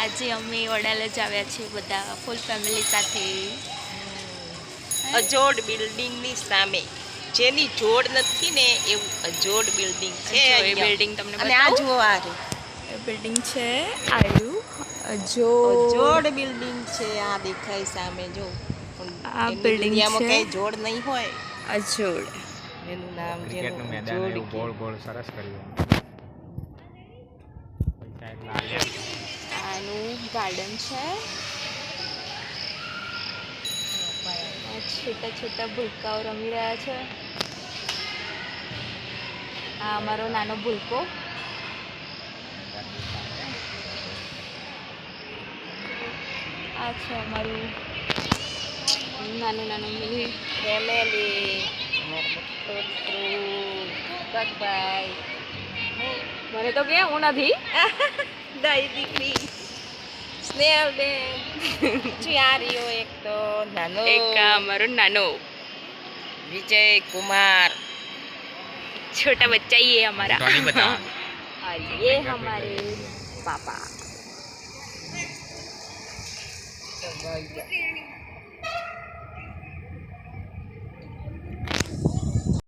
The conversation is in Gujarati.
આજે અમે વડાલા જ આવ્યા છીએ બધા ફૂલ ફેમિલી સાથે. અજોડ બિલ્ડિંગની સામે જેની જોડ નથી ને એવું અજોડ બિલ્ડિંગ છે. એ બિલ્ડિંગ તમને અને આ જુઓ આ રે એ બિલ્ડિંગ છે આયુ અજોડ બિલ્ડિંગ છે. આ દેખાય સામે જો. આ બિલ્ડિંગ દુનિયામાં છે કઈ જોડ નહીં હોય. અજોડ. એનું નામ ક્રિકેટનું મેદાન એવું ગોળ ગોળ સરસ કર્યું. આનું ગાર્ડન છે. છોટા છોટા ભૂલકાઓ રમી રહ્યા છે. આ અમારો નાનો ભૂલકો. આ છે અમારું નાનું નાનું મિની ફેમિલી. બાય. મને તો કે હું નથી. દાઈ દીકરી સ્નેહલબેન. ચિયારીઓ એક તો નાનો એક અમારો નાનો વિજય કુમાર. छोटा बच्चा ही है हमारा. नहीं बता और ये हमारे पापा.